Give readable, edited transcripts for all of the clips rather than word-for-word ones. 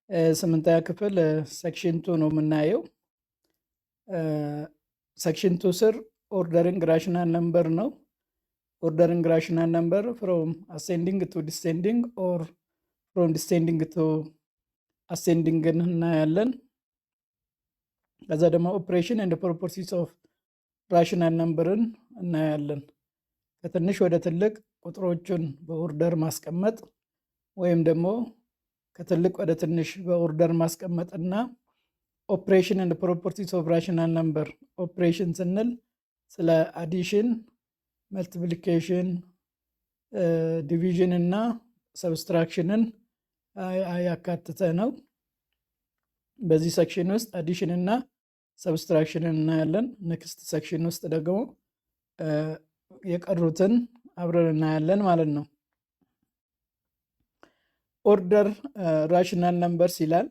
ስምንተኛ ክፍል ሴክሽን 2 ነው የምናየው። ሴክሽን 2 ስር ኦርደሪንግ ራሽናል ነምበር ነው። ኦርደሪንግ ራሽናል ነምበር ፍሮም አሴንዲንግ ቱ ዲሴንዲንግ ኦር ፍሮም ዲሴንዲንግ ቱ አሴንዲንግ እናያለን። ከዛ ደግሞ ኦፕሬሽን ኤንድ ፕሮፐርቲስ ኦፍ ራሽናል ነምበርን እናያለን። ከትንሽ ወደ ትልቅ ቁጥሮቹን በኦርደር ማስቀመጥ ወይም ደግሞ ከትልቅ ወደ ትንሽ በኦርደር ማስቀመጥና ኦፕሬሽን ኤንድ ፕሮፐርቲስ ኦፍ ራሽናል ነምበር። ኦፕሬሽን ስንል ስለ አዲሽን፣ መልቲፕሊኬሽን፣ ዲቪዥን እና ሰብስትራክሽንን ያካተተ ነው። በዚህ ሴክሽን ውስጥ አዲሽን እና ሰብስትራክሽንን እናያለን። ኔክስት ሴክሽን ውስጥ ደግሞ የቀሩትን አብረን እናያለን ማለት ነው። ኦርደር ራሽናል ነምበርስ ይላል።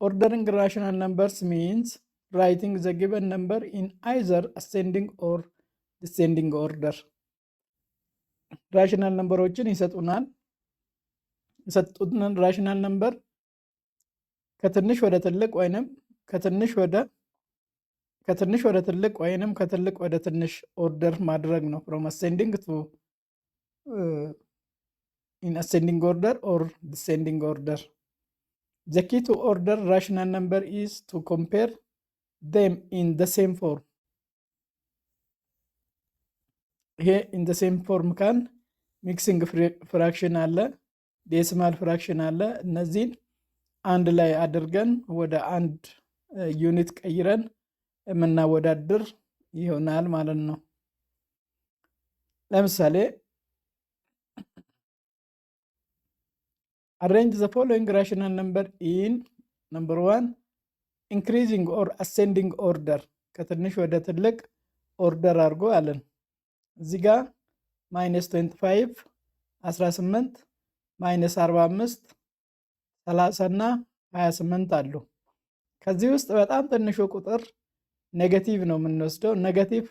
ኦርደሪንግ ራሽናል ነምበርስ ሚንስ ራይቲንግ ዘ ጊቨን ነምበር ኢን አይዘር አሴንዲንግ ኦር ዲሴንዲንግ ኦርደር። ራሽናል ነምበሮችን ይሰጡናል። የሰጡንን ራሽናል ነምበር ከትንሽ ወደ ትልቅ ወይንም ከትንሽ ወደ ትልቅ ወይንም ከትልቅ ወደ ትንሽ ኦርደር ማድረግ ነው። ፍሮም አሴንዲንግ ቱ in ascending order or descending order. The key to order rational number is to compare them in the same form. Here in the same form can mixing fraction አለ፣ ዴሲማል ፍራክሽን አለ። እነዚህን አንድ ላይ አድርገን ወደ አንድ ዩኒት ቀይረን የምናወዳድር ይሆናል ማለት ነው። ለምሳሌ arrange the following rational number in number 1 increasing or ascending order. ከትንሽ ወደ ትልቅ ኦርደር አድርጎ አለን። እዚህ ጋር -25 18 -45 30 እና 28 አሉ። ከዚህ ውስጥ በጣም ትንሹ ቁጥር ኔጌቲቭ ነው የምንወስደው። ኔጌቲቭ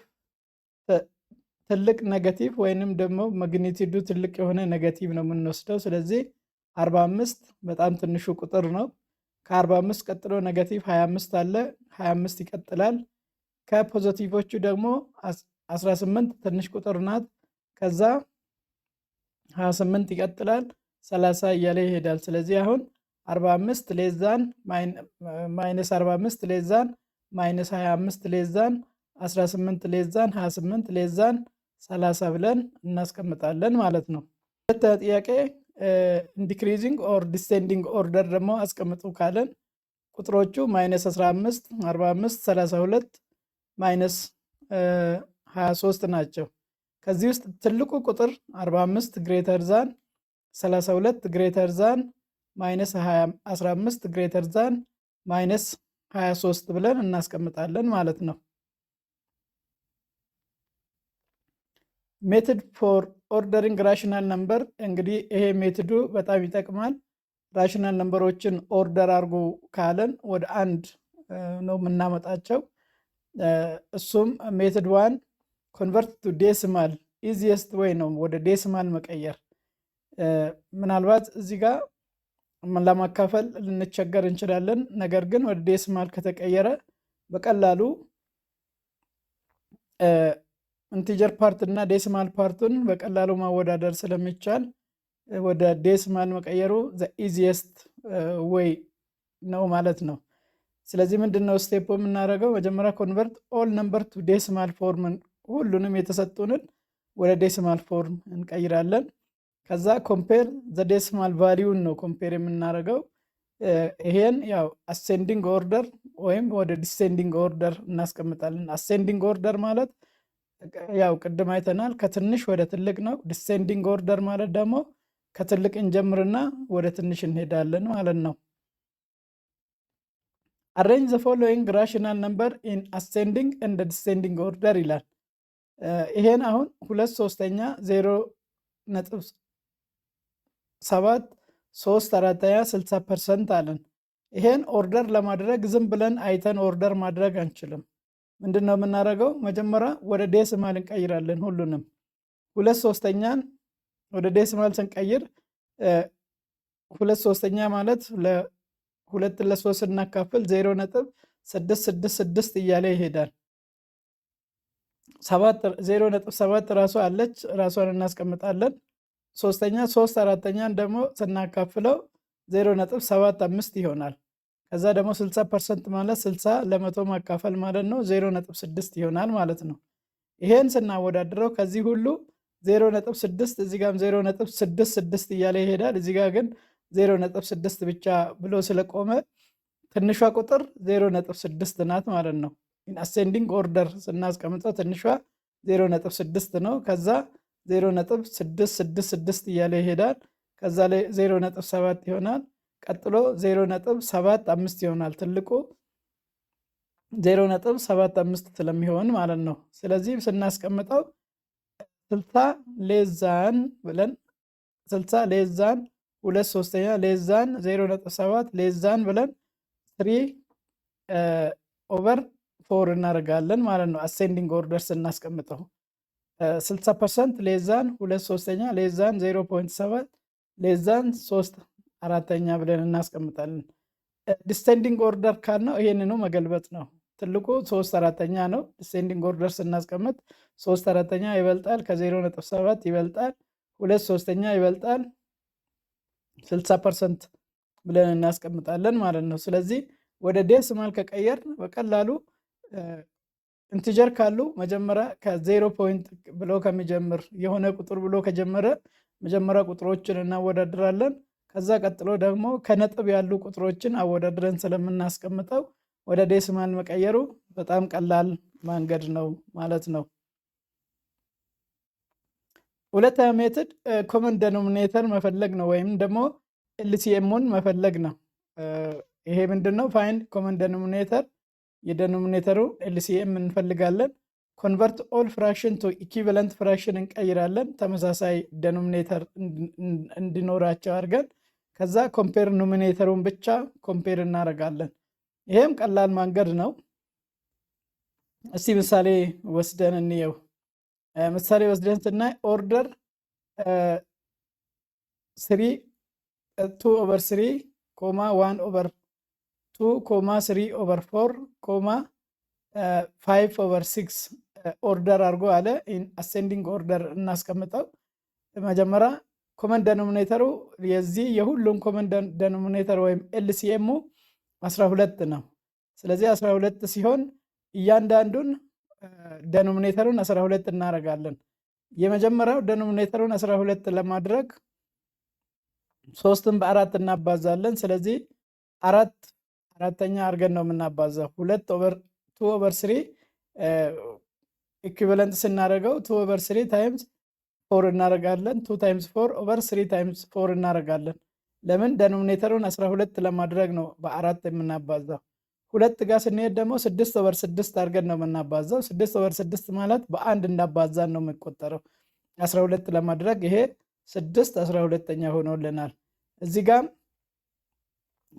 ትልቅ ኔጌቲቭ ወይንም ደግሞ ማግኒቲዩዱ ትልቅ የሆነ ኔጌቲቭ ነው የምንወስደው። ስለዚህ 45 በጣም ትንሹ ቁጥር ነው። ከ45 ቀጥሎ ኔጌቲቭ 25 አለ፣ 25 ይቀጥላል። ከፖዚቲቮቹ ደግሞ 18 ትንሽ ቁጥር ናት። ከዛ 28 ይቀጥላል፣ 30 እያለ ይሄዳል። ስለዚህ አሁን 45 ሌዛን ማይነስ 45 ሌዛን ማይነስ 25 ሌዛን 18 ሌዛን 28 ሌዛን 30 ብለን እናስቀምጣለን ማለት ነው። ሁለተኛ ጥያቄ ዲክሪዚንግ ኦር ዲሴንዲንግ ኦርደር ደግሞ አስቀምጡ ካለን ቁጥሮቹ -15 45 32 -23 ናቸው። ከዚህ ውስጥ ትልቁ ቁጥር 45 ግሬተር ዛን 32 ግሬተር ዛን -15 ግሬተር ዛን -23 ብለን እናስቀምጣለን ማለት ነው። ሜትድ ፎር ኦርደሪንግ ራሽናል ነምበር። እንግዲህ ይሄ ሜትዱ በጣም ይጠቅማል። ራሽናል ነምበሮችን ኦርደር አድርጎ ካለን ወደ አንድ ነው የምናመጣቸው። እሱም ሜትድ 1 ኮንቨርት ቱ ዴሲማል ኢዚየስት ወይ ነው ወደ ዴሲማል መቀየር። ምናልባት እዚህ ጋር ለማካፈል ልንቸገር እንችላለን። ነገር ግን ወደ ዴሲማል ከተቀየረ በቀላሉ ኢንቲጀር ፓርት እና ዴሲማል ፓርቱን በቀላሉ ማወዳደር ስለሚቻል ወደ ዴሲማል መቀየሩ ዘ ኢዚየስት ዌይ ነው ማለት ነው። ስለዚህ ምንድነው ስቴፕ የምናደርገው? መጀመሪያ ኮንቨርት ኦል ነምበር ቱ ዴሲማል ፎርም፣ ሁሉንም የተሰጡንን ወደ ዴሲማል ፎርም እንቀይራለን። ከዛ ኮምፔር ዘ ዴሲማል ቫሊዩን ነው ኮምፔር የምናደርገው። ይሄን ያው አሴንዲንግ ኦርደር ወይም ወደ ዲሴንዲንግ ኦርደር እናስቀምጣለን። አሴንዲንግ ኦርደር ማለት ያው ቅድም አይተናል ከትንሽ ወደ ትልቅ ነው። ዲሴንዲንግ ኦርደር ማለት ደግሞ ከትልቅ እንጀምርና ወደ ትንሽ እንሄዳለን ማለት ነው። አሬንጅ ዘ ፎሎዊንግ ራሽናል ነምበር ኢን አሴንዲንግ ኤንድ ዲሴንዲንግ ኦርደር ይላል። ይሄን አሁን 2/3 0.7 3/4 60% አለን። ይሄን ኦርደር ለማድረግ ዝም ብለን አይተን ኦርደር ማድረግ አንችልም። ምንድነው የምናደርገው? መጀመሪያ ወደ ዴሲማል እንቀይራለን። ሁሉንም 2/3 ወደ ዴሲማል ስንቀይር 2/3 ማለት 2 ለ3 ስናካፍል 0.666 እያለ ይሄዳል። 0.7 ራሷ አለች፣ ራሷን እናስቀምጣለን። ሶስተኛ 3/4ኛን ደግሞ ስናካፍለው 0.75 ይሆናል። ከዛ ደግሞ 60% ማለት 60 ለመቶ ማካፈል ማለት ነው 0.6 ይሆናል ማለት ነው። ይሄን ስናወዳድረው ከዚህ ሁሉ 0.6 እዚህ ጋርም 0.66 እያለ ይሄዳል። እዚህ ጋር ግን 0.6 ብቻ ብሎ ስለቆመ ትንሿ ቁጥር 0.6 ናት ማለት ነው። አሴንዲንግ ኦርደር ስናስቀምጠው ትንሿ 0.6 ነው። ከዛ 0.666 እያለ ይሄዳል። ከዛ ላይ 0.7 ይሆናል። ቀጥሎ 0.75 ይሆናል። ትልቁ 0.75 ስለሚሆን ማለት ነው። ስለዚህ ስናስቀምጠው 60 ሌዛን ብለን 60 ሌዛን 2/3 ሌዛን 0.7 ሌዛን ብለን 3/4 እናደርጋለን ማለት ነው። አሴንዲንግ ኦርደር ስናስቀምጠው 60% ሌዛን 2/3 ሌዛን 0.7 ሌዛን 3/4 ብለን እናስቀምጣለን። ዲሴንዲንግ ኦርደር ካልነው ይሄንኑ መገልበጥ ነው። ትልቁ 3/4 ነው። ዲሴንዲንግ ኦርደር ስናስቀምጥ 3/4 ይበልጣል፣ ከ0.7 ይበልጣል፣ 2/3 ይበልጣል፣ 60% ብለን እናስቀምጣለን ማለት ነው። ስለዚህ ወደ ዴሲማል ከቀየር በቀላሉ ኢንቲጀር ካሉ መጀመሪያ ከ0 ፖይንት ብሎ ከሚጀምር የሆነ ቁጥር ብሎ ከጀመረ መጀመሪያ ቁጥሮችን እናወዳድራለን። ከዛ ቀጥሎ ደግሞ ከነጥብ ያሉ ቁጥሮችን አወዳድረን ስለምናስቀምጠው ወደ ዴሲማል መቀየሩ በጣም ቀላል መንገድ ነው ማለት ነው። ሁለተኛ ሜትድ ኮመን ዴኖሚኔተር መፈለግ ነው፣ ወይም ደግሞ ኤልሲኤሙን መፈለግ ነው። ይሄ ምንድነው? ፋይንድ ኮመን ዴኖሚኔተር፣ የዴኖሚኔተሩ ኤልሲኤም እንፈልጋለን። ኮንቨርት ኦል ፍራክሽን ቱ ኢኩቫለንት ፍራክሽን እንቀይራለን፣ ተመሳሳይ ዴኖሚኔተር እንዲኖራቸው አድርገን። ከዛ ኮምፔር ኖሚኔተሩን ብቻ ኮምፔር እናደርጋለን። ይሄም ቀላል መንገድ ነው። እስቲ ምሳሌ ወስደን እንየው። ምሳሌ ወስደን ስናይ ኦርደር 2/3 ኮማ 1/2 ኮማ 3/4 ኮማ 5/6 ኦርደር አድርጎ አለ። አሴንዲንግ ኦርደር እናስቀምጠው። መጀመሪያ ኮመን ዴኖሚኔተሩ የዚህ የሁሉም ኮመን ዴኖሚኔተር ወይም ኤልሲኤሙ 12 ነው። ስለዚህ 12 ሲሆን እያንዳንዱን ዴኖሚኔተሩን 12 እናደርጋለን። የመጀመሪያው ዴኖሚኔተሩን 12 ለማድረግ 3ን በ4 እናባዛለን። ስለዚህ 4/4 አድርገን ነው የምናባዛው። 2/3 ኢኩቫለንት ስናደርገው 2/3 ታይምስ 4 እናደርጋለን። 2 ታይምስ 4/3 ታይምስ 4 እናደርጋለን። ለምን? ዴኖሚኔተሩን 12 ለማድረግ ነው በ4 የምናባዛው። 2 ጋር ስንሄድ ደግሞ 6/6 አድርገን ነው የምናባዛው። 6/6 ማለት በአንድ እንዳባዛን ነው የሚቆጠረው 12 ለማድረግ። ይሄ 6/12 ሆኖልናል። እዚህ ጋር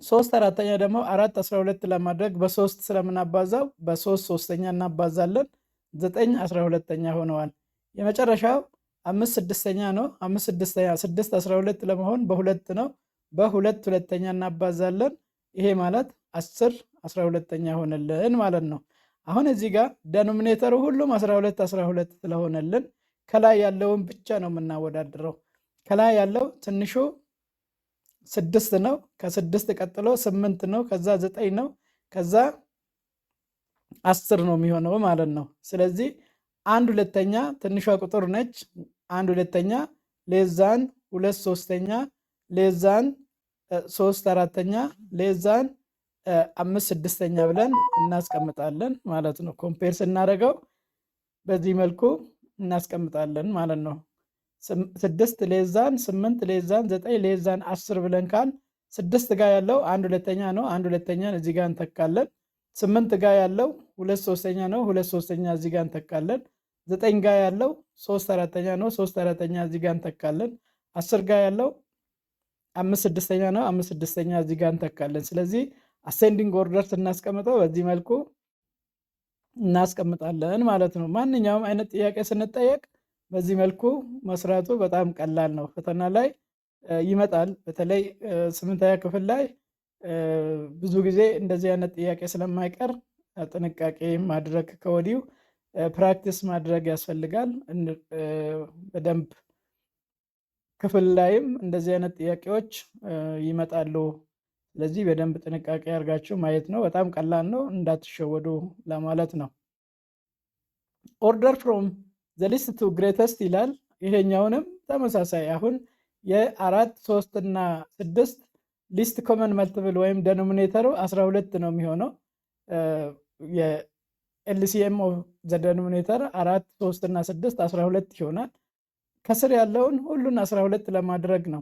3/4 ደግሞ 4/12 ለማድረግ በ3 ስለምናባዛው በ3/3 እናባዛለን። 9/12 ሆነዋል። የመጨረሻው 5/6 ነው። 5/6 6/12 ለመሆን በ2 ነው። በ2/2 እናባዛለን። ይሄ ማለት 10/12 ሆነልን ማለት ነው። አሁን እዚህ ጋር ዴኖሚኔተሩ ሁሉም 12 ስለሆነልን ከላይ ያለውን ብቻ ነው የምናወዳድረው። ከላይ ያለው ትንሹ 6 ነው። ከ6 ቀጥሎ 8 ነው። ከዛ 9 ነው። ከዛ 10 ነው የሚሆነው ማለት ነው። ስለዚህ 1/2 ትንሿ ቁጥር ነች። 1/2 ሌዛን 2/3 ሌዛን 3/4 ሌዛን 5/6 ብለን እናስቀምጣለን ማለት ነው። ኮምፔር ስናደርገው በዚህ መልኩ እናስቀምጣለን ማለት ነው። 6 ሌዛን 8 ሌዛን 9 ሌዛን 10 ብለን ካል 6 ጋር ያለው 1/2 ነው። 1/2 እዚህ ጋር እንተካለን። 8 ጋር ያለው 2/3 ነው። 2/3 እዚህ ጋር እንተካለን። 9 ጋር ያለው 3/4 ነው። 3/4 እዚህ ጋር እንተካለን። 10 ጋር ያለው 5/6 ነው። 5/6 እዚህ ጋር እንተካለን። ስለዚህ አሴንዲንግ ኦርደር ስናስቀምጠው በዚህ መልኩ እናስቀምጣለን ማለት ነው። ማንኛውም አይነት ጥያቄ ስንጠየቅ በዚህ መልኩ መስራቱ በጣም ቀላል ነው። ፈተና ላይ ይመጣል። በተለይ 8ኛ ክፍል ላይ ብዙ ጊዜ እንደዚህ አይነት ጥያቄ ስለማይቀር ጥንቃቄ ማድረግ ከወዲሁ ፕራክቲስ ማድረግ ያስፈልጋል። በደንብ ክፍል ላይም እንደዚህ አይነት ጥያቄዎች ይመጣሉ። ስለዚህ በደንብ ጥንቃቄ አድርጋችሁ ማየት ነው። በጣም ቀላል ነው፣ እንዳትሸወዱ ለማለት ነው። ኦርደር ፍሮም ዘ ሊስት ቱ ግሬተስት ይላል። ይሄኛውንም ተመሳሳይ አሁን የ4 3 እና 6 ሊስት ኮመን መልቲፕል ወይም ደኖሚኔተሩ 12 ነው የሚሆነው። የኤልሲኤም ኦፍ ዘ ደኖሚኔተር 4 3 እና 6 12 ይሆናል። ከስር ያለውን ሁሉን 12 ለማድረግ ነው።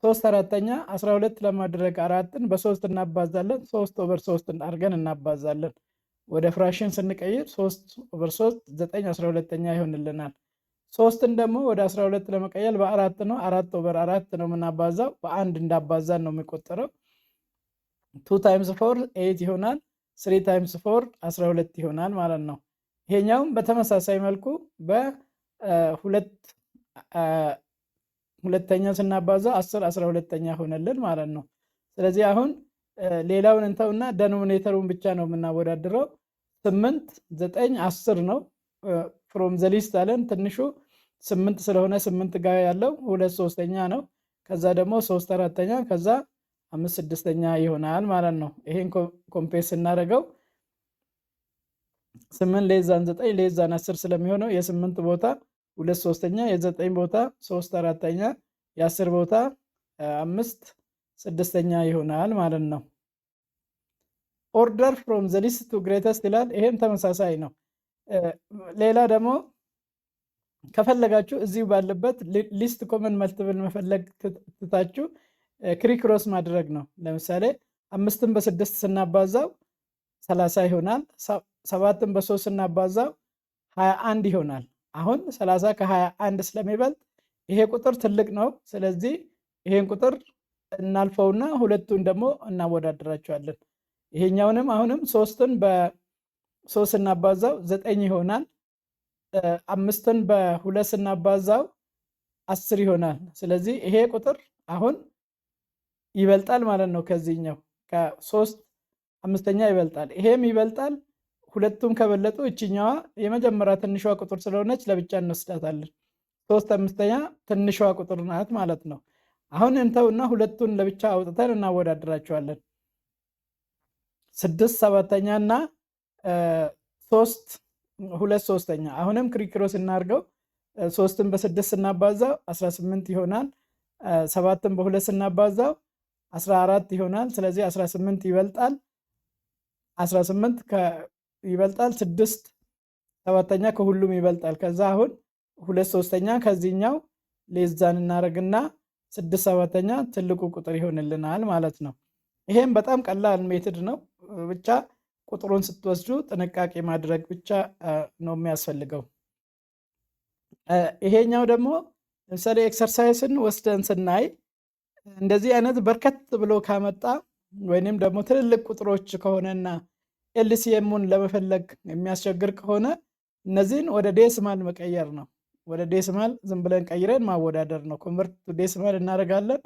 3/4 12 ለማድረግ 4ን በ3 እናባዛለን። 3/3 አድርገን እናባዛለን። ወደ ፍራክሽን ስንቀይር 3/3 9 12ኛ ይሆንልናል። 3ን ደግሞ ወደ 12 ለመቀየር በ4 ነው። 4/4 ነው የምናባዛው። በአንድ እንዳባዛን ነው የሚቆጠረው። 2 ታይምስ 4 8 ይሆናል። 3 ታይምስ 4 12 ይሆናል ማለት ነው። ይሄኛውም በተመሳሳይ መልኩ ሁለተኛ ስናባዛ 10 12ኛ ሆነልን ማለት ነው። ስለዚህ አሁን ሌላውን እንተውና ደኖሚኔተሩን ብቻ ነው የምናወዳድረው። 8 9 10 ነው። ፍሮም ዘ ሊስት አለን። ትንሹ 8 ስለሆነ 8 ጋር ያለው 2/3ኛ ነው። ከዛ ደግሞ 3/4ኛ፣ ከዛ 5/6ኛ ይሆናል ማለት ነው። ይሄን ኮምፔስ ስናደርገው 8 ሌዛን 9 ሌዛን 10 ስለሚሆነው የ8 ቦታ 2/3ኛ፣ የ9 ቦታ 3/4ኛ፣ የ10 ቦታ 5/6ኛ ይሆናል ማለት ነው። ኦርደር ፍሮም ዘ ሊስት ቱ ግሬተስት ይላል። ይሄም ተመሳሳይ ነው። ሌላ ደግሞ ከፈለጋችሁ እዚሁ ባለበት ሊስት ኮመን መልቲፕል መፈለግ ትታችሁ ክሪክሮስ ማድረግ ነው። ለምሳሌ 5ን በ6 ስናባዛው 30 ይሆናል። 7ን በ3 ስናባዛው 21 ይሆናል። አሁን 30 ከ21 ስለሚበልጥ ይሄ ቁጥር ትልቅ ነው። ስለዚህ ይሄን ቁጥር እናልፈውና ሁለቱን ደግሞ እናወዳድራቸዋለን። ይሄኛውንም አሁንም 3ን በ3 ስናባዛው 9 ይሆናል። 5ን በ2 ስናባዛው 10 ይሆናል። ስለዚህ ይሄ ቁጥር አሁን ይበልጣል ማለት ነው። ከዚህኛው ከ3 5ኛ ይበልጣል፣ ይሄም ይበልጣል። ሁለቱም ከበለጡ እችኛዋ የመጀመሪያ ትንሿ ቁጥር ስለሆነች ለብቻ እንወስዳታለን። 3 5ኛ ትንሿ ቁጥር ናት ማለት ነው። አሁን እንተውና ሁለቱን ለብቻ አውጥተን እናወዳድራቸዋለን። 6 7ኛ እና 3 2/3ኛ። አሁንም ክሪክሮስ እናድርገው። 3ን በ6 ስናባዛው 18 ይሆናል። 7ን በ2 ስናባዛው 14 ይሆናል። ስለዚህ 18 ይበልጣል። 18 ይበልጣል። 6 7ኛ ከሁሉም ይበልጣል። ከዛ አሁን 2/3ኛ ከዚህኛው ሌዛን እናደርግና 6 7ኛ ትልቁ ቁጥር ይሆንልናል ማለት ነው። ይሄም በጣም ቀላል ሜትድ ነው። ብቻ ቁጥሩን ስትወስዱ ጥንቃቄ ማድረግ ብቻ ነው የሚያስፈልገው። ይሄኛው ደግሞ ለምሳሌ ኤክሰርሳይስን ወስደን ስናይ እንደዚህ አይነት በርከት ብሎ ካመጣ ወይንም ደግሞ ትልልቅ ቁጥሮች ከሆነና ኤልሲኤሙን ለመፈለግ የሚያስቸግር ከሆነ እነዚህን ወደ ዴስማል መቀየር ነው። ወደ ዴስማል ዝም ብለን ቀይረን ማወዳደር ነው። ኮንቨርት ቱ ዴስማል እናደርጋለን።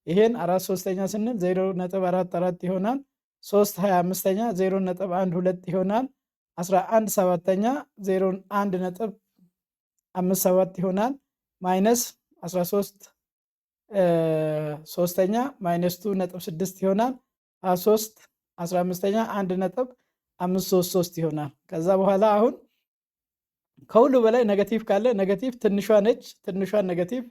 ይሄን 4/3ኛ ስንል 0.44 ይሆናል። 3 25ኛ 0.12 ይሆናል። 11 7ኛ 0.157 ይሆናል። ማይነስ 13 3ኛ ማይነስ 2.6 ይሆናል። 23 15ኛ 1.533 ይሆናል። ከዛ በኋላ አሁን ከሁሉ በላይ ኔጋቲቭ ካለ ኔጋቲቭ ትንሿ ነች። ትንሿን ኔጋቲቭ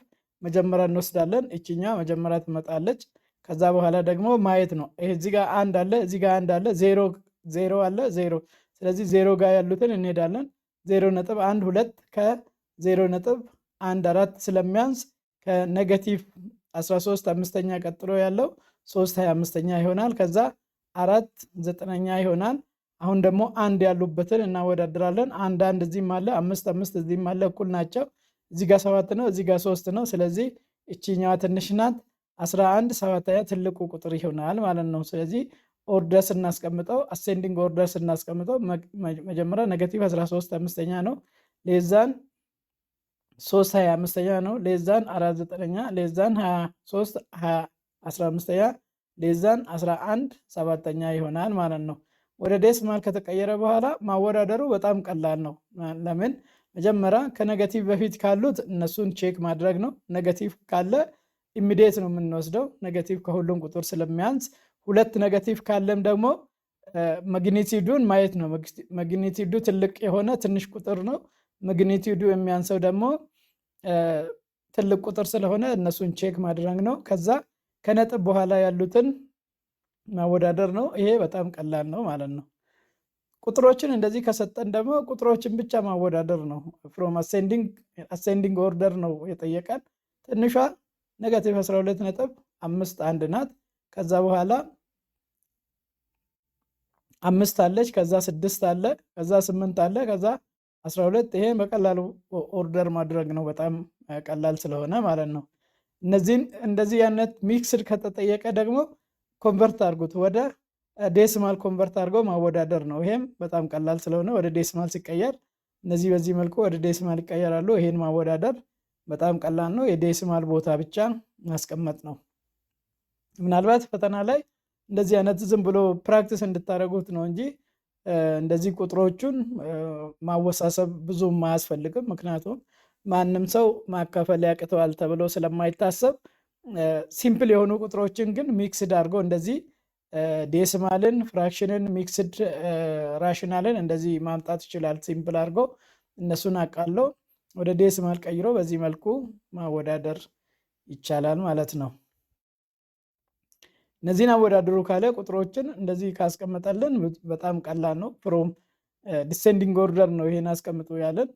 መጀመሪያ እንወስዳለን። እችኛ መጀመሪያ ትመጣለች። ከዛ በኋላ ደግሞ ማየት ነው። ይሄ እዚህ ጋር 1 አለ፣ እዚህ ጋር 1 አለ፣ 0 አለ፣ 0። ስለዚህ 0 ጋር ያሉትን እንሄዳለን። 0.12 ከ0.14 ስለሚያንስ ከኔጋቲቭ 13 5ኛ ቀጥሎ ያለው 3 25ኛ ይሆናል። ከዛ 4 9ኛ ይሆናል። አሁን ደግሞ 1 ያሉበትን እናወዳድራለን። 1 እዚህም አለ፣ 5 5 እዚህም አለ፣ እኩል ናቸው። እዚህ ጋር 7 ነው፣ እዚህ ጋር 3 ነው። ስለዚህ እቺኛዋ ትንሽ ናት። 11 7ኛ ትልቁ ቁጥር ይሆናል ማለት ነው። ስለዚህ ኦርደር ስናስቀምጠው አሴንዲንግ ኦርደር ስናስቀምጠው መጀመሪያ ኔጋቲቭ 13 5ኛ ነው፣ ሌዛን 3 25ኛ ነው፣ ሌዛን 4 9ኛ፣ ሌዛን 23 15ኛ፣ ሌዛን 11 7ኛ ይሆናል ማለት ነው። ወደ ዴሲማል ከተቀየረ በኋላ ማወዳደሩ በጣም ቀላል ነው። ለምን መጀመሪያ ከኔጌቲቭ በፊት ካሉት እነሱን ቼክ ማድረግ ነው። ኔጌቲቭ ካለ ኢሚዲየት ነው የምንወስደው፣ ኔጌቲቭ ከሁሉም ቁጥር ስለሚያንስ። ሁለት ኔጌቲቭ ካለም ደግሞ ማግኒቲዩዱን ማየት ነው። ማግኒቲዩዱ ትልቅ የሆነ ትንሽ ቁጥር ነው፣ ማግኒቲዩዱ የሚያንሰው ደግሞ ትልቅ ቁጥር ስለሆነ እነሱን ቼክ ማድረግ ነው። ከዛ ከነጥብ በኋላ ያሉትን ማወዳደር ነው። ይሄ በጣም ቀላል ነው ማለት ነው። ቁጥሮችን እንደዚህ ከሰጠን ደግሞ ቁጥሮችን ብቻ ማወዳደር ነው። ፍሮም አሴንዲንግ ኦርደር ነው የጠየቀን። ትንሿ ኔጋቲቭ 12.51 ናት። ከዛ በኋላ 5 አለች፣ ከዛ 6 አለ፣ ከዛ 8 አለ፣ ከዛ 12። ይሄ በቀላሉ ኦርደር ማድረግ ነው፣ በጣም ቀላል ስለሆነ ማለት ነው። እነዚህን እንደዚህ አይነት ሚክስድ ከተጠየቀ ደግሞ ኮንቨርት አድርጉት ወደ ዴሲማል ኮንቨርት አድርገው ማወዳደር ነው። ይሄም በጣም ቀላል ስለሆነ ወደ ዴሲማል ሲቀየር እነዚህ በዚህ መልኩ ወደ ዴሲማል ይቀየራሉ። ይሄን ማወዳደር በጣም ቀላል ነው። የዴሲማል ቦታ ብቻ ማስቀመጥ ነው። ምናልባት ፈተና ላይ እንደዚህ አይነት ዝም ብሎ ፕራክቲስ እንድታደርጉት ነው እንጂ እንደዚህ ቁጥሮቹን ማወሳሰብ ብዙም አያስፈልግም። ምክንያቱም ማንም ሰው ማካፈል ያቅተዋል ተብሎ ስለማይታሰብ ሲምፕል የሆኑ ቁጥሮችን ግን ሚክስድ አድርጎ እንደዚህ ዴሲማልን፣ ፍራክሽንን፣ ሚክስድ ራሽናልን እንደዚህ ማምጣት ይችላል። ሲምፕል አድርጎ እነሱን አቃለው ወደ ዴሲማል ቀይሮ በዚህ መልኩ ማወዳደር ይቻላል ማለት ነው። እነዚህን አወዳደሩ ካለ ቁጥሮችን እንደዚህ ካስቀመጠልን በጣም ቀላል ነው። ፍሮም ዲሴንዲንግ ኦርደር ነው ይሄን አስቀምጡ ያለን፣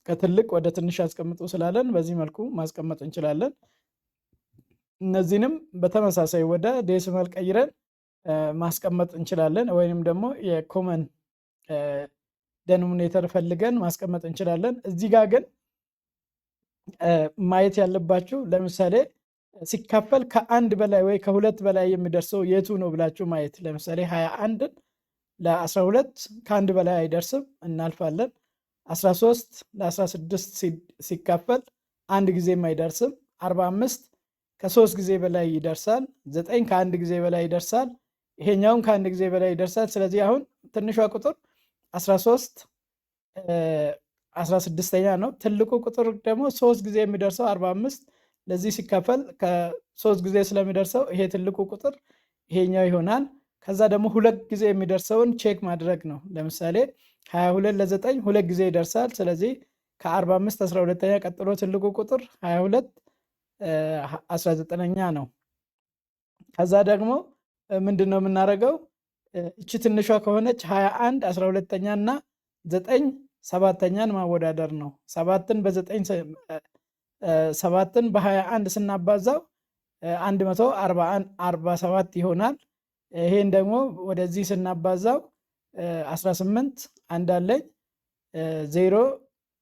ከትልቅ ወደ ትንሽ አስቀምጡ ስላለን በዚህ መልኩ ማስቀመጥ እንችላለን። እነዚህንም በተመሳሳይ ወደ ዴሲማል ቀይረን ማስቀመጥ እንችላለን፣ ወይንም ደግሞ የኮመን ደኖሚኔተር ፈልገን ማስቀመጥ እንችላለን። እዚህ ጋር ግን ማየት ያለባችሁ ለምሳሌ ሲካፈል ከአንድ በላይ ወይ ከሁለት በላይ የሚደርሰው የቱ ነው ብላችሁ ማየት። ለምሳሌ 21ን ለ12 ከአንድ በላይ አይደርስም፣ እናልፋለን። 13 ለ16 ሲካፈል አንድ ጊዜም አይደርስም። 45 ከ3 ጊዜ በላይ ይደርሳል። 9 ከአንድ ጊዜ በላይ ይደርሳል። ይሄኛውም ከአንድ ጊዜ በላይ ይደርሳል። ስለዚህ አሁን ትንሿ ቁጥር 13 16ኛ ነው። ትልቁ ቁጥር ደግሞ 3 ጊዜ የሚደርሰው 45 ለዚህ ሲካፈል ከ3 ጊዜ ስለሚደርሰው ይሄ ትልቁ ቁጥር ይሄኛው ይሆናል። ከዛ ደግሞ 2 ጊዜ የሚደርሰውን ቼክ ማድረግ ነው። ለምሳሌ 22 ለ9 2 ጊዜ ይደርሳል። ስለዚህ ከ45 12ኛ ቀጥሎ ትልቁ ቁጥር 22 19ኛ ነው። ከዛ ደግሞ ምንድነው የምናደርገው? እቺ ትንሿ ከሆነች 21 12ኛ እና 9 7ኛን ማወዳደር ነው። 7ን በ21 ስናባዛው 147 ይሆናል። ይሄን ደግሞ ወደዚህ ስናባዛው 18 አንድ አለኝ 0።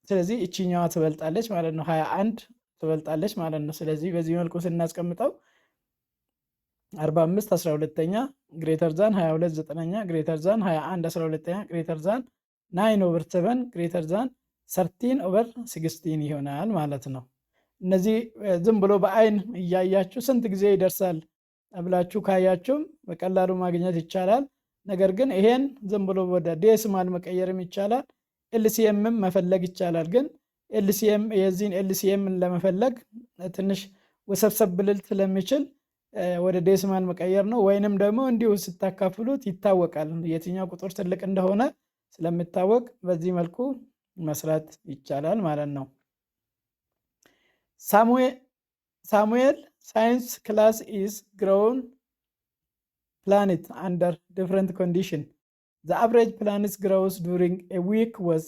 ስለዚህ እቺኛዋ ትበልጣለች ማለት ነው፣ 21 ትበልጣለች ማለት ነው። ስለዚህ በዚህ መልኩ ስናስቀምጠው 45 12ኛ ግሬተር ዛን 22 9ኛ ግሬተር ዛን 21 12ኛ ግሬተር ዛን 9/7 ግሬተር ዛን 13/16 ይሆናል ማለት ነው። እነዚህ ዝም ብሎ በአይን እያያችሁ ስንት ጊዜ ይደርሳል ብላችሁ ካያችሁም በቀላሉ ማግኘት ይቻላል። ነገር ግን ይሄን ዝም ብሎ ወደ ዴሲማል መቀየርም ይቻላል፣ ኤልሲኤምም መፈለግ ይቻላል። ግን ኤልሲኤም የዚህን ኤልሲኤምን ለመፈለግ ትንሽ ወሰብሰብ ብልል ስለሚችል ወደ ዴሲማል መቀየር ነው። ወይንም ደግሞ እንዲሁ ስታካፍሉት ይታወቃል፣ የትኛው ቁጥር ትልቅ እንደሆነ ስለሚታወቅ በዚህ መልኩ መስራት ይቻላል ማለት ነው። ሳሙኤል ሳይንስ ክላስ ኢዝ ግሮውን planet under different condition. The average planet's growth during a week was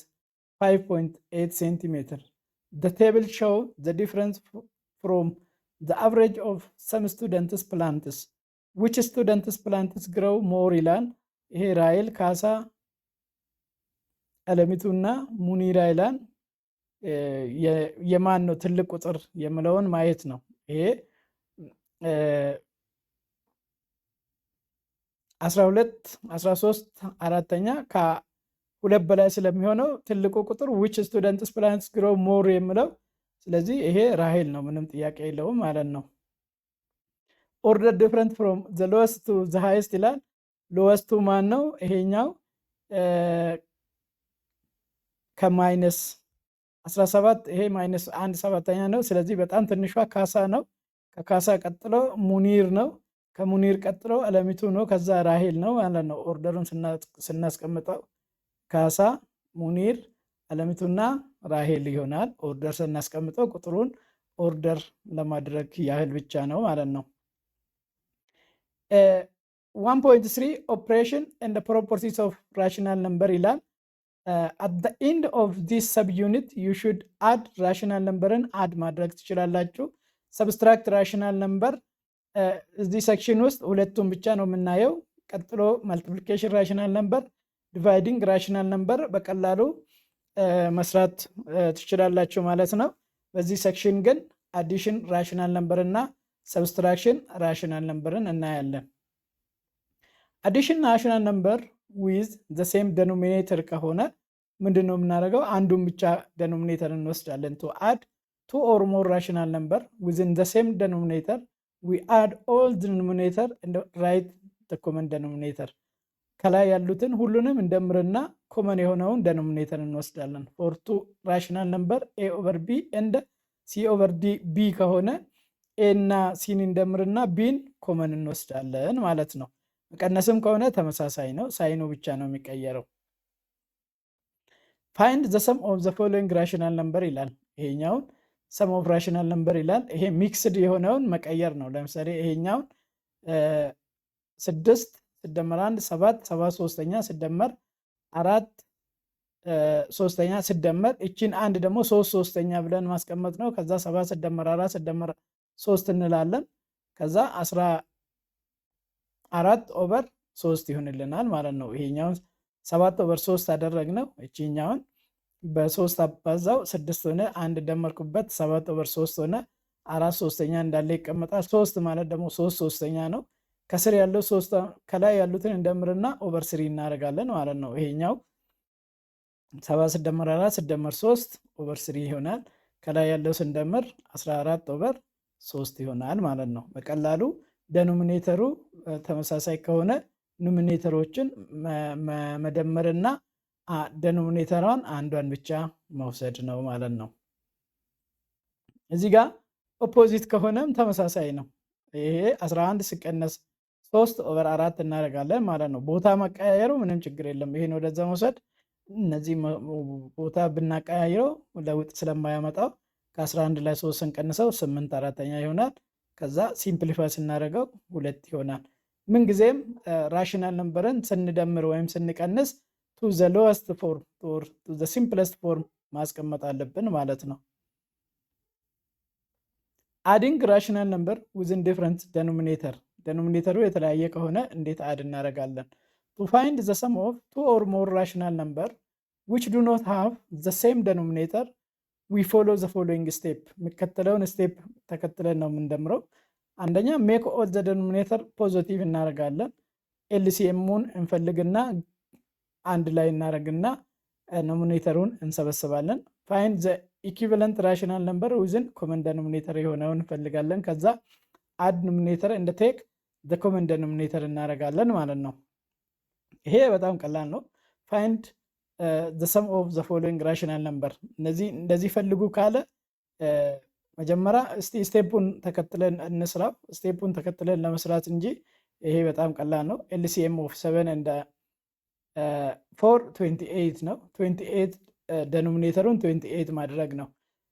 5.8 centimeter. The table show the difference from the average of some students' plants. Which students' plants grow more ይላል። ይሄ ራይል ካሳ አለሚቱና ሙኒራ ይላል። የማን ነው ትልቅ ቁጥር የምለውን ማየት ነው። ይሄ 12 13 4ኛ ከሁለት በላይ ስለሚሆነው ትልቁ ቁጥር which students plants grow more የምለው፣ ስለዚህ ይሄ ራሄል ነው፣ ምንም ጥያቄ የለውም ማለት ነው። ኦርደር ዲፍረንት ፍሮም ዘ ሎወስት ቱ ዘ ሃይስት ይላል። ሎወስቱ ማን ነው? ይሄኛው ከማይነስ 17 ይሄ ማይነስ 1/7 ነው። ስለዚህ በጣም ትንሿ ካሳ ነው። ከካሳ ቀጥሎ ሙኒር ነው። ከሙኒር ቀጥሎ አለሚቱ ነው። ከዛ ራሄል ነው ማለት ነው። ኦርደሩን ስናስቀምጠው ካሳ፣ ሙኒር፣ አለሚቱና ራሄል ይሆናል። ኦርደር ስናስቀምጠው ቁጥሩን ኦርደር ለማድረግ ያህል ብቻ ነው ማለት ነው። 1.3 ኦፕሬሽን ኤንድ ፕሮፐርቲስ ኦፍ ራሽናል ነምበር ይላል። at the end of this subunit you should add rational numberን አድ ማድረግ ትችላላችሁ። ሰብስትራክት ራሽናል ነምበር እዚህ ሴክሽን ውስጥ ሁለቱም ብቻ ነው የምናየው። ቀጥሎ መልቲፕሊኬሽን ራሽናል ነምበር፣ ዲቫይዲንግ ራሽናል ነምበር በቀላሉ መስራት ትችላላችሁ ማለት ነው። በዚህ ሴክሽን ግን አዲሽን ራሽናል ነምበር እና ሰብስትራክሽን ራሽናል ነምበርን እናያለን። አዲሽን ራሽናል ነምበር ዊዝ ዘ ሴም ደኖሚኔተር ከሆነ ምንድን ነው የምናደርገው? አንዱን ብቻ ደኖሚኔተር እንወስዳለን። ቱ አድ ቱ ኦር ሞር ራሽናል ነምበር ዊዝን ዘ ሴም ደኖሚኔተር ዊ አድ ኦል ደኖሚኔተር ኤንድ ራይት ዘ ኮመን ደኖሚኔተር። ከላይ ያሉትን ሁሉንም እንደምርና ኮመን የሆነውን ደኖሚኔተር እንወስዳለን። ፎር ቱ ራሽናል ነምበር ኤ ኦቨር ቢ ኤንድ ሲ ኦቨር ዲ ቢ ከሆነ ኤ እና ሲን እንደምርና ቢን ኮመን እንወስዳለን ማለት ነው። መቀነስም ከሆነ ተመሳሳይ ነው፣ ሳይኑ ብቻ ነው የሚቀየረው። ፋይንድ ዘ ሰም ኦፍ ዘ ፎሎዊንግ ራሽናል ነምበር ይላል። ይሄኛውን ሰም ኦፍ ራሽናል ነምበር ይላል። ይሄ ሚክስድ የሆነውን መቀየር ነው። ለምሳሌ ይሄኛውን 6 ሲደመር 1 7 7 ሶስተኛ ሲደመር 4 ሶስተኛ ሲደመር እቺን አንድ ደግሞ 3 ሶስተኛ ብለን ማስቀመጥ ነው። ከዛ 7 ሲደመር 4 ሲደመር 3 እንላለን። ከዛ 14 ኦቨር 3 ይሆንልናል ማለት ነው። ይሄኛውን 7 ኦቨር 3 አደረግነው። እቺኛውን በ3 አባዛው 6 ሆነ። አንድ ደመርኩበት 7 ኦቨር 3 ሆነ። 4 ሶስተኛ እንዳለ ይቀመጣል። 3 ማለት ደግሞ 3 ሶስተኛ ነው። ከስር ያለው 3 ከላይ ያሉትን እንደምርና ኦቨር 3 እናደርጋለን ማለት ነው። ይሄኛው 7 ሲደመር 4 ሲደመር 3 ኦቨር 3 ይሆናል። ከላይ ያለው ስንደምር 14 ኦቨር 3 ይሆናል ማለት ነው። በቀላሉ ደኖሚኔተሩ ተመሳሳይ ከሆነ ኑሚኔተሮችን መደመርና ደኖሚኔተሯን አንዷን ብቻ መውሰድ ነው ማለት ነው። እዚህ ጋር ኦፖዚት ከሆነም ተመሳሳይ ነው። ይሄ 11 ሲቀነስ 3 ኦቨር 4 እናደርጋለን ማለት ነው። ቦታ መቀያየሩ ምንም ችግር የለም። ይሄን ወደዛ መውሰድ፣ እነዚህ ቦታ ብናቀያይረው ለውጥ ስለማያመጣው ከ11 ላይ 3 ስንቀንሰው 8 አራተኛ ይሆናል። ከዛ ሲምፕሊፋይ ስናደርገው 2 ይሆናል። ምንጊዜም ራሽናል ነምበርን ስንደምር ወይም ስንቀንስ ቱ ዘ ሎወስት ፎርም ኦር ቱ ዘ ሲምፕለስት ፎርም ማስቀመጥ አለብን ማለት ነው። አዲንግ ራሽናል ነምበር ዊዝን ዲፍረንት ደኖሚኔተር፣ ደኖሚኔተሩ የተለያየ ከሆነ እንዴት አድ እናደርጋለን? ቱ ፋይንድ ዘ ሰም ኦፍ ቱ ኦር ሞር ራሽናል ነምበር ዊች ዱ ኖት ሃቭ ዘ ሴም ደኖሚኔተር ዊ ፎሎ ዘ ፎሎዊንግ ስቴፕ። የሚከተለውን ስቴፕ ተከትለን ነው የምንደምረው። አንደኛ ሜክ ኦል ዘ ደኖሚኔተር ፖዚቲቭ እናደርጋለን። ኤልሲኤሙን እንፈልግና አንድ ላይ እናደርግና ኖሚኔተሩን እንሰበስባለን። ፋይንድ ዘ ኢኩቫለንት ራሽናል ነምበር ዊዝን ኮመን ደኖሚኔተር የሆነውን እንፈልጋለን። ከዛ አድ ኖሚኔተር እንደ ቴክ ዘ ኮመን ደኖሚኔተር እናደርጋለን ማለት ነው። ይሄ በጣም ቀላል ነው። ፋይንድ ዘ ሰም ኦፍ ዘ ፎሎዊንግ ራሽናል ነምበር፣ እንደዚህ ፈልጉ ካለ መጀመሪያ እስቲ ስቴፑን ተከትለን እንስራው። ስቴፑን ተከትለን ለመስራት እንጂ ይሄ በጣም ቀላል ነው። ኤልሲኤም ኦፍ 7 እንደ 4 28 ነው። 28 ደኖሚኔተሩን 28 ማድረግ ነው።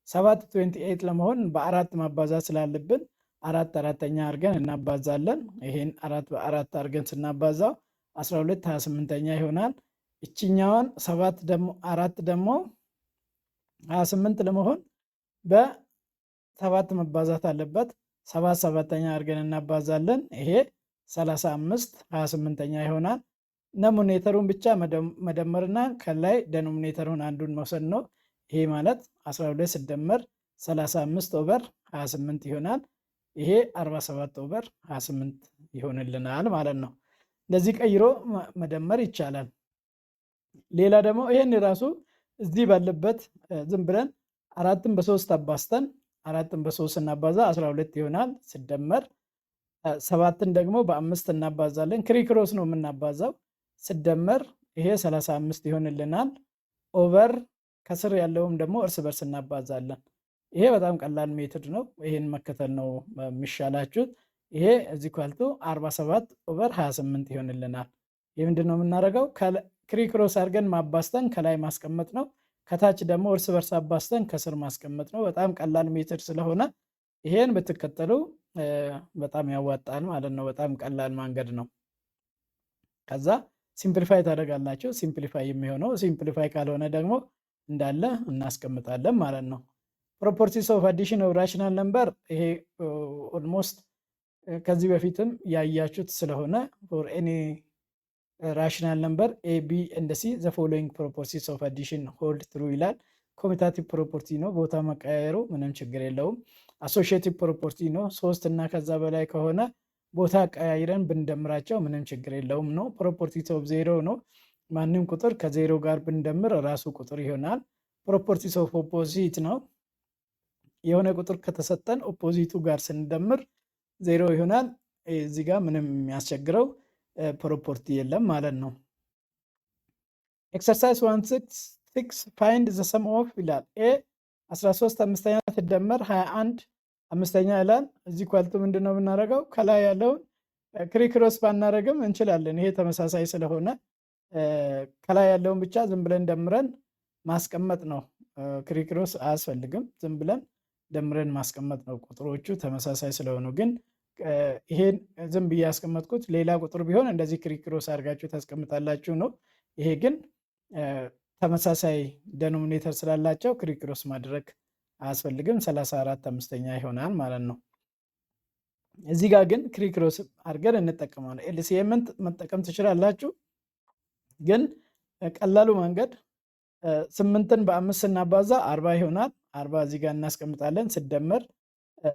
7 28 ለመሆን በ4 ማባዛት ስላለብን 4 አራተኛ አድርገን እናባዛለን። ይሄን 4 በ4 አድርገን ስናባዛው 12 28ኛ ይሆናል። እችኛዋን 7 ደግሞ 4 ደግሞ 28 ለመሆን በ7 መባዛት አለበት። 7 7ኛ አድርገን እናባዛለን። ይሄ 35 28ኛ ይሆናል። ኖሚኔተሩን ብቻ መደመርና ከላይ ደኖሚኔተሩን አንዱን መውሰድ ነው። ይሄ ማለት 12 ሲደመር 35 ኦቨር 28 ይሆናል። ይሄ 47 ኦቨር 28 ይሆንልናል ማለት ነው። እንደዚህ ቀይሮ መደመር ይቻላል። ሌላ ደግሞ ይሄን ራሱ እዚህ ባለበት ዝም ብለን 4ን በ3 አባዝተን 4ን በ3 እናባዛ 12 ይሆናል። ሲደመር 7ን ደግሞ በ5 እናባዛለን። ክሪክሮስ ነው የምናባዛው። ስደመር ይሄ 35 ይሆንልናል። ኦቨር ከስር ያለውም ደግሞ እርስ በርስ እናባዛለን። ይሄ በጣም ቀላል ሜትድ ነው። ይሄን መከተል ነው የሚሻላችሁት። ይሄ እዚህ ኳልቱ 47 ኦቨር 28 ይሆንልናል። ይህ ምንድን ነው የምናደርገው? ክሪክሮስ አድርገን ማባስተን ከላይ ማስቀመጥ ነው። ከታች ደግሞ እርስ በርስ አባስተን ከስር ማስቀመጥ ነው። በጣም ቀላል ሜትድ ስለሆነ ይሄን ብትከተሉ በጣም ያዋጣል ማለት ነው። በጣም ቀላል መንገድ ነው። ከዛ ሲምፕሊፋይ ታደርጋላችሁ። ሲምፕሊፋይ የሚሆነው ሲምፕሊፋይ ካልሆነ ደግሞ እንዳለ እናስቀምጣለን ማለት ነው። ፕሮፐርቲስ ኦፍ አዲሽን ኦፍ ራሽናል ነምበር ይሄ ኦልሞስት ከዚህ በፊትም ያያችሁት ስለሆነ ፎር ኤኒ ራሽናል ነምበር ኤ ቢ ኤንድ ሲ ዘ ፎሎዊንግ ፕሮፐርቲስ ኦፍ አዲሽን ሆልድ ትሩ ይላል። ኮሚታቲቭ ፕሮፐርቲ ነው። ቦታ መቀያየሩ ምንም ችግር የለውም። አሶሺዬቲቭ ፕሮፐርቲ ነው። 3 እና ከዛ በላይ ከሆነ ቦታ ቀያይረን ብንደምራቸው ምንም ችግር የለውም ነው። ፕሮፐርቲስ ኦፍ ዜሮ ነው። ማንም ቁጥር ከዜሮ ጋር ብንደምር ራሱ ቁጥር ይሆናል። ፕሮፐርቲስ ኦፍ ኦፖዚት ነው። የሆነ ቁጥር ከተሰጠን ኦፖዚቱ ጋር ስንደምር ዜሮ ይሆናል። እዚህ ጋር ምንም የሚያስቸግረው ፕሮፐርቲ የለም ማለት ነው። ኤክሰርሳይዝ 1.6 ፋይንድ ዘ ሰም ኦፍ ይላል። ኤ 13 አምስተኛ ትደመር 21 አምስተኛ ይላል። እዚህ ኳልቱ ምንድን ነው የምናደርገው? ከላይ ያለውን ክሪክሮስ ባናደርግም እንችላለን። ይሄ ተመሳሳይ ስለሆነ ከላይ ያለውን ብቻ ዝም ብለን ደምረን ማስቀመጥ ነው። ክሪክሮስ አያስፈልግም። ዝም ብለን ደምረን ማስቀመጥ ነው። ቁጥሮቹ ተመሳሳይ ስለሆኑ ግን ይሄን ዝም ብዬ ያስቀመጥኩት ሌላ ቁጥር ቢሆን እንደዚህ ክሪክሮስ አድርጋችሁ ታስቀምጣላችሁ ነው። ይሄ ግን ተመሳሳይ ደኖሚኔተር ስላላቸው ክሪክሮስ ማድረግ አያስፈልግም። 34 አምስተኛ ይሆናል ማለት ነው። እዚህ ጋር ግን ክሪክሮስ አድርገን እንጠቀማለን። ኤልሲኤምን መጠቀም ትችላላችሁ። ግን ቀላሉ መንገድ 8ን በ5 ስናባዛ 40 ይሆናል። 40 እዚህ ጋር እናስቀምጣለን። ስደመር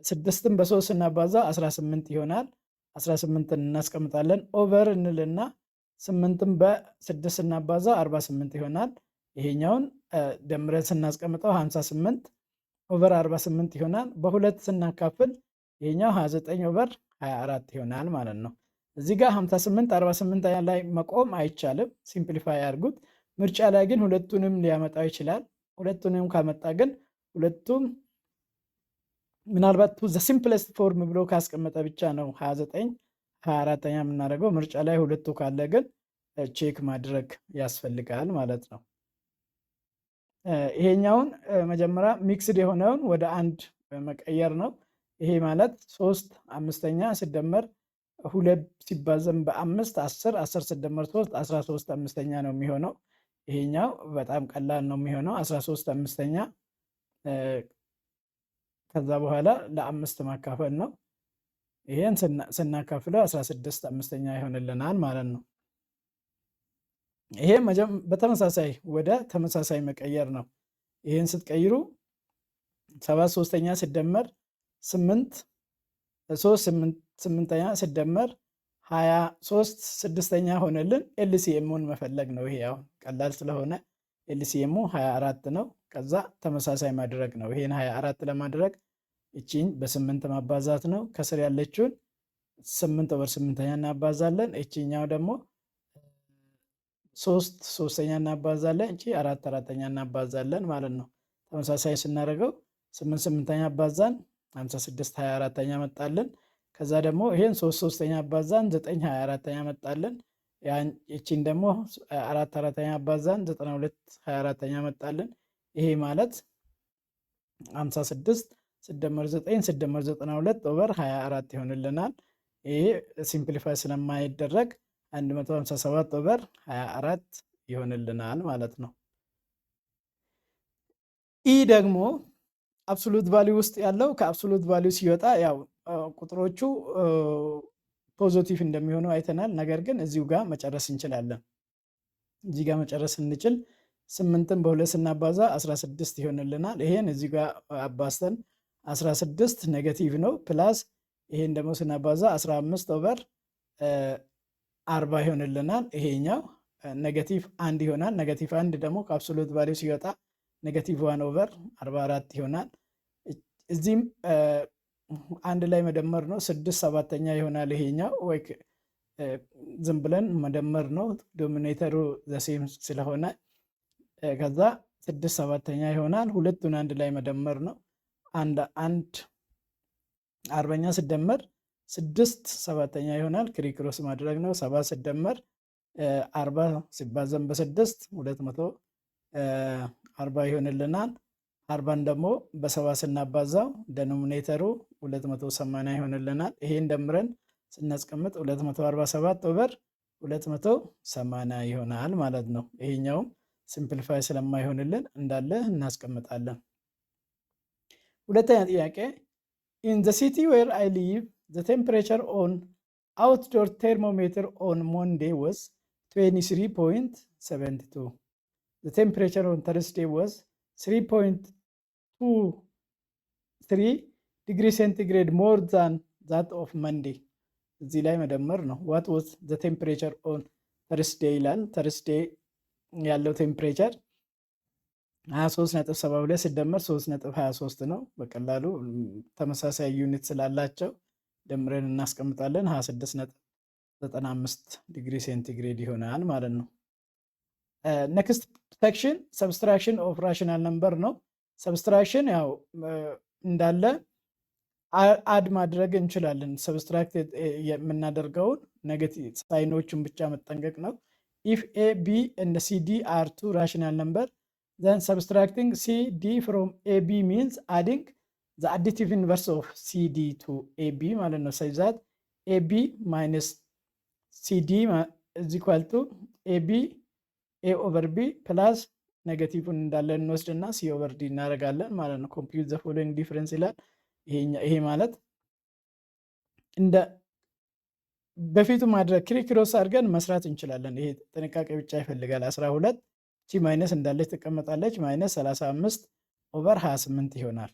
6ን በ3 ስናባዛ 18 ይሆናል። 18ን እናስቀምጣለን። ኦቨር እንልና 8ን በ6 ስናባዛ 48 ይሆናል። ይሄኛውን ደምረን ስናስቀምጠው 58 ኦቨር 48 ይሆናል። በሁለት ስናካፍል ይሄኛው 29 ኦቨር 24 ይሆናል ማለት ነው። እዚህ ጋር 58 48 ላይ መቆም አይቻልም። ሲምፕሊፋይ አድርጉት። ምርጫ ላይ ግን ሁለቱንም ሊያመጣው ይችላል። ሁለቱንም ካመጣ ግን ሁለቱም ምናልባት ዘ ሲምፕለስት ፎርም ብሎ ካስቀመጠ ብቻ ነው 29 24ኛ የምናደርገው። ምርጫ ላይ ሁለቱ ካለ ግን ቼክ ማድረግ ያስፈልጋል ማለት ነው። ይሄኛውን መጀመሪያ ሚክስድ የሆነውን ወደ አንድ መቀየር ነው። ይሄ ማለት 3 አምስተኛ ሲደመር 2 ሲባዘም በ5 10 10 ሲደመር 3 13 አምስተኛ ነው የሚሆነው። ይሄኛው በጣም ቀላል ነው የሚሆነው 13 አምስተኛ። ከዛ በኋላ ለ5 ማካፈል ነው። ይሄን ስናካፍለው 16 አምስተኛ ይሆንልናል ማለት ነው። ይሄ በተመሳሳይ ወደ ተመሳሳይ መቀየር ነው። ይሄን ስትቀይሩ 7 ሶስተኛ ሲደመር 8 3 8ኛ ሲደመር 23 ስድስተኛ ሆነልን። ኤልሲኤሙን መፈለግ ነው። ይሄ አሁን ቀላል ስለሆነ ኤልሲኤሙ 24 ነው። ከዛ ተመሳሳይ ማድረግ ነው። ይሄን 24 ለማድረግ እቺን በ8 ማባዛት ነው። ከስር ያለችውን 8 ኦቨር 8ኛ እናባዛለን። እቺኛው ደግሞ 3 ሶስተኛ እናባዛለን። እቺ 4 አራተኛ እናባዛለን ማለት ነው። ተመሳሳይ ስናደርገው 8 8ኛ አባዛን 56 24ኛ መጣልን። ከዛ ደግሞ ይሄን 3 ሶስተኛ አባዛን 9 24ኛ መጣልን። እቺን ደግሞ 4 አራተኛ አባዛን 92 24ኛ መጣልን። ይሄ ማለት 56 ሲደመር 9 ሲደመር 92 ኦቨር 24 ይሆንልናል። ይሄ ሲምፕሊፋይ ስለማይደረግ 157 ኦቨር 24 ይሆንልናል ማለት ነው። ኢ ደግሞ አብሶሉት ቫሊዩ ውስጥ ያለው ከአብሶሉት ቫሊዩ ሲወጣ ያው ቁጥሮቹ ፖዚቲቭ እንደሚሆኑ አይተናል። ነገር ግን እዚሁ ጋር መጨረስ እንችላለን። እዚህ ጋር መጨረስ እንችል 8ን በ2 ስናባዛ 16 ይሆንልናል። ይሄን እዚህ ጋር አባስተን 16 ኔጌቲቭ ነው። ፕላስ ይሄን ደግሞ ስናባዛ 15 ኦቨር 40 ይሆንልናል። ይሄኛው ኔጌቲቭ 1 ይሆናል። ኔጌቲቭ 1 ደግሞ ከአብሶሉት ቫሊዩ ሲወጣ ኔጌቲቭ 1 ኦቨር 44 ይሆናል። እዚህም አንድ ላይ መደመር ነው። 6/7 ይሆናል ይሄኛው። ወይ ዝም ብለን መደመር ነው ዶሚኔተሩ ዘሴም ስለሆነ ከዛ 6/7 ይሆናል። ሁለቱን አንድ ላይ መደመር ነው። አንድ 40 ሲደመር 6/7 ይሆናል። ክሪክሮስ ማድረግ ነው። 7 ሲደመር 40 ሲባዛም በ6 240 ይሆንልናል። 40ን ደግሞ በ7 ስናባዛው ደኖሚኔተሩ 280 ይሆንልናል። ይሄን ደምረን ስናስቀምጥ 247 ኦቨር 280 ይሆናል ማለት ነው። ይሄኛውም ሲምፕሊፋይ ስለማይሆንልን እንዳለ እናስቀምጣለን። ሁለተኛ ጥያቄ in the city where I live the temperature on outdoor thermometer on Monday was 23.72. The temperature on Thursday was 3.23 degrees centigrade more than that of Monday. እዚህ ላይ መደመር ነው። what was the temperature on Thursday ይላል። Thursday ያለው ቴምፕሬቸር 23.72 ሲደመር 3.23 ነው። በቀላሉ ተመሳሳይ ዩኒት ስላላቸው ደምረን እናስቀምጣለን። 26.95 ዲግሪ ሴንቲግሬድ ይሆናል ማለት ነው። ኔክስት ሴክሽን ሰብስትራክሽን ኦፍ ራሽናል ነምበር ነው። ሰብስትራክሽን ያው እንዳለ አድ ማድረግ እንችላለን። ሰብስትራክት የምናደርገውን ኔጌቲቭ ሳይኖችን ብቻ መጠንቀቅ ነው። if a, b and c, d are two rational number, then subtracting c, d from a, b means adding the additive inverse of c, d to a, b ማለት ነው። such that a, b minus c, d is equal to a, b, a over b plus ኔጌቲቭን እንዳለ እንወስድና c over d እናደርጋለን ማለት ነው። compute the following difference ይላል። ይሄ ማለት እንደ በፊቱ ማድረግ ክሪክሮስ አድርገን መስራት እንችላለን። ይሄ ጥንቃቄ ብቻ ይፈልጋል። 12 ቺ ማይነስ እንዳለች ትቀመጣለች። ማይነስ 35 ኦቨር 28 ይሆናል።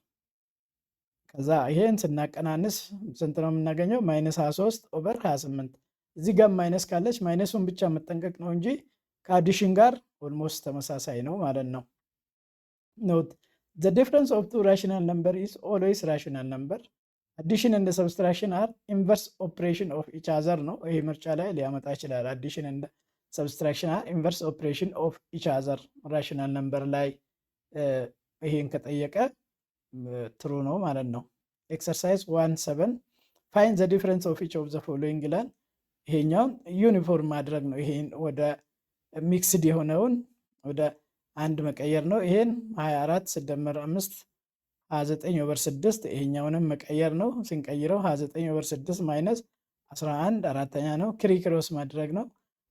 ከዛ ይሄን ስናቀናንስ ስንት ነው የምናገኘው? ማይነስ 23 ኦቨር 28። እዚህ ጋር ማይነስ ካለች ማይነሱን ብቻ መጠንቀቅ ነው እንጂ ከአዲሽን ጋር ኦልሞስት ተመሳሳይ ነው ማለት ነው። ኖት the difference of two rational number is always rational number. addition and subtraction are inverse operation of each other ነው። ይሄ ምርጫ ላይ ሊያመጣ ይችላል። addition and subtraction are inverse operation of each other rational number ላይ ይሄን ከጠየቀ ትሩ ነው ማለት ነው። exercise 1-7 find the difference of each of the following ይላል። ይሄኛውን ዩኒፎርም ማድረግ ነው። ይሄን ወደ ሚክስድ የሆነውን ወደ አንድ መቀየር ነው። ይሄን 24 ሲደመር 5 29 ኦቨር 6 ይሄኛውንም መቀየር ነው። ስንቀይረው 29 ኦቨር 6 ማይነስ 11 አራተኛ ነው። ክሪክሮስ ማድረግ ነው።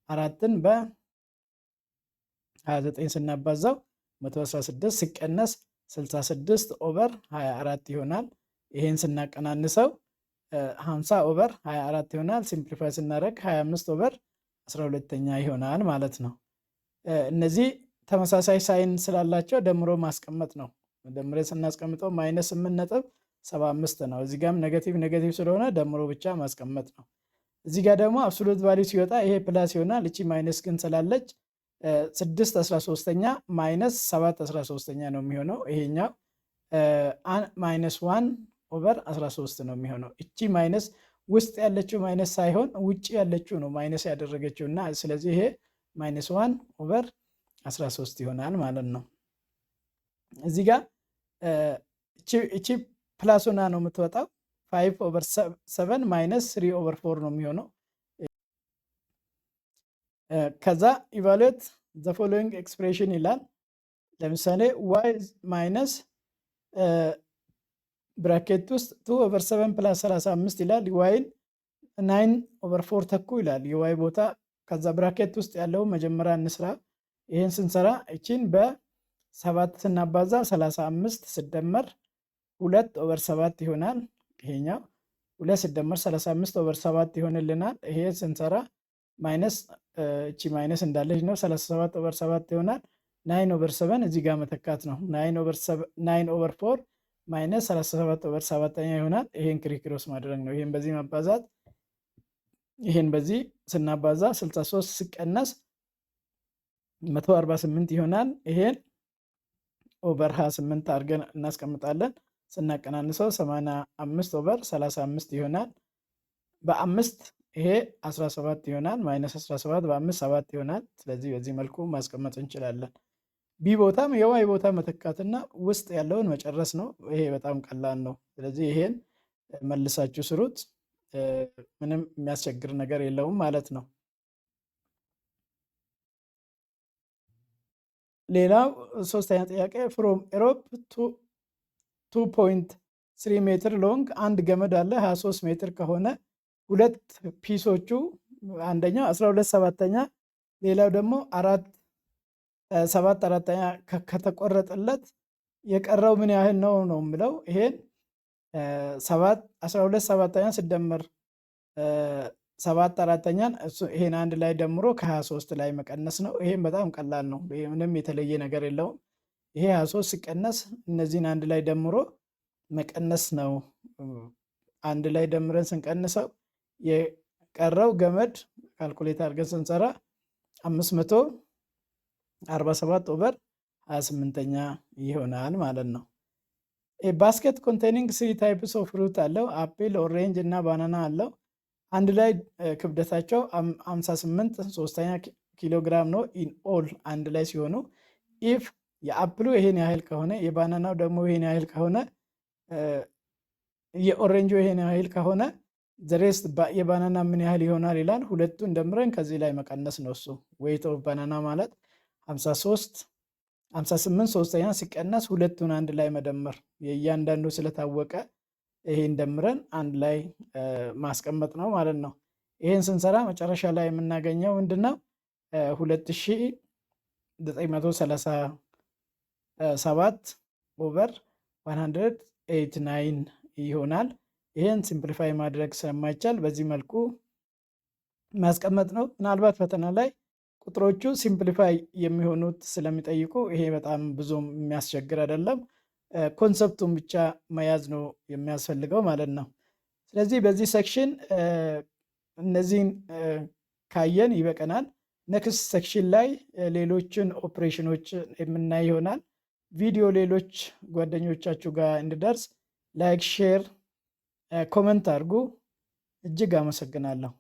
አራትን በ29 ስናባዛው 116 ሲቀነስ 66 ኦቨር 24 ይሆናል። ይሄን ስናቀናንሰው 50 ኦቨር 24 ይሆናል። ሲምፕሊፋይ ስናደርግ 25 ኦቨር 12ኛ ይሆናል ማለት ነው። እነዚህ ተመሳሳይ ሳይን ስላላቸው ደምሮ ማስቀመጥ ነው። ደምሬ ስናስቀምጠው ማይነስ 8.75 ነው። እዚህ ጋርም ኔጌቲቭ ስለሆነ ደምሮ ብቻ ማስቀመጥ ነው። እዚህ ጋር ደግሞ አብሶሉት ቫልዩ ሲወጣ ይሄ ፕላስ ይሆናል። እቺ ማይነስ ግን ስላለች 6/13 ማይነስ 7/13 ነው የሚሆነው። ይሄኛው ማይነስ 1 ኦቨር 13 ነው የሚሆነው። እቺ ማይነስ ውስጥ ያለችው ማይነስ ሳይሆን ውጭ ያለችው ነው ማይነስ ያደረገችው እና ስለዚህ ይሄ ማይነስ 1 ኦቨር 13 ይሆናል ማለት ነው። እዚህ ጋር እቺ ፕላስ ሆና ነው የምትወጣው። 5/7 ማይነስ 3/4 ነው የሚሆነው። ከዛ ኢቫሉዌት ዘ ፎሎዊንግ ኤክስፕሬሽን ይላል። ለምሳሌ ዋይ ማይነስ ብራኬት ውስጥ 2/7 ፕላስ 35 ይላል። ዋይን 9/4 ተኩ ይላል የዋይ ቦታ። ከዛ ብራኬት ውስጥ ያለው መጀመሪያ እንስራ። ይህን ስንሰራ እቺን በ7 ስናባዛ 35 ሲደመር 2/7 ይሆናል። ይሄኛው 2 ሲደመር 35 ኦቨር 7 ይሆንልናል። ይሄ ስንሰራ ማይነስ እቺ ማይነስ እንዳለች ነው 37/7 ይሆናል። 9/7 እዚህ ጋር መተካት ነው። 9/4 ማይነስ 37/7 ይሆናል። ይሄን ክሪክሮስ ማድረግ ነው። ይሄን በዚህ ማባዛት ይሄን በዚህ ስናባዛ 63 ሲቀነስ 148 ይሆናል። ይሄን ኦቨር 28 አድርገን እናስቀምጣለን። ስናቀናንሰው 85/35 ይሆናል። በ5 ይሄ 17 ይሆናል። ማይነስ 17 በ5 7 ይሆናል። ስለዚህ በዚህ መልኩ ማስቀመጥ እንችላለን። ቢ ቦታም የዋይ ቦታ መተካትና ውስጥ ያለውን መጨረስ ነው። ይሄ በጣም ቀላል ነው። ስለዚህ ይሄን መልሳችሁ ስሩት። ምንም የሚያስቸግር ነገር የለውም ማለት ነው። ሌላው ሶስተኛ ጥያቄ ፍሮም ኤሮፕ 2.3 ሜትር ሎንግ አንድ ገመድ አለ 23 ሜትር ከሆነ ሁለት ፒሶቹ አንደኛው 12/7 ሌላው ደግሞ 7/4 ከተቆረጠለት የቀረው ምን ያህል ነው ነው የምለው። ይሄን 12/7 ሲደመር 7/4 ይሄን አንድ ላይ ደምሮ ከ23 ላይ መቀነስ ነው። ይሄን በጣም ቀላል ነው። ምንም የተለየ ነገር የለውም። ይሄ 23 ሲቀነስ እነዚህን አንድ ላይ ደምሮ መቀነስ ነው። አንድ ላይ ደምረን ስንቀንሰው የቀረው ገመድ ካልኩሌት አድርገን ስንሰራ 547/28 ይሆናል ማለት ነው። ባስኬት ኮንቴኒንግ 3 ታይፕስ ኦፍ ፍሩት አለው። አፕል፣ ኦሬንጅ እና ባናና አለው። አንድ ላይ ክብደታቸው 58 ኪሎ ግራም ነው። ኢን ኦል አንድ ላይ ሲሆኑ ኢፍ የአፕሉ ይሄን ያህል ከሆነ የባናናው ደግሞ ይሄን ያህል ከሆነ የኦሬንጁ ይሄን ያህል ከሆነ ዘሬስት የባናና ምን ያህል ይሆናል ይላል። ሁለቱን ደምረን ከዚህ ላይ መቀነስ ነው። እሱ ዌይት ኦፍ ባናና ማለት 58 ሲቀነስ ሁለቱን አንድ ላይ መደመር የእያንዳንዱ ስለታወቀ ይሄን ደምረን አንድ ላይ ማስቀመጥ ነው ማለት ነው። ይሄን ስንሰራ መጨረሻ ላይ የምናገኘው ምንድነው? 2937/189 ይሆናል። ይሄን ሲምፕሊፋይ ማድረግ ስለማይቻል በዚህ መልኩ ማስቀመጥ ነው። ምናልባት ፈተና ላይ ቁጥሮቹ ሲምፕሊፋይ የሚሆኑት ስለሚጠይቁ ይሄ በጣም ብዙም የሚያስቸግር አይደለም። ኮንሰፕቱን ብቻ መያዝ ነው የሚያስፈልገው ማለት ነው። ስለዚህ በዚህ ሴክሽን እነዚህን ካየን ይበቀናል። ኔክስት ሴክሽን ላይ ሌሎችን ኦፕሬሽኖች የምናይ ይሆናል። ቪዲዮ ሌሎች ጓደኞቻችሁ ጋር እንዲደርስ ላይክ፣ ሼር፣ ኮመንት አድርጉ። እጅግ አመሰግናለሁ።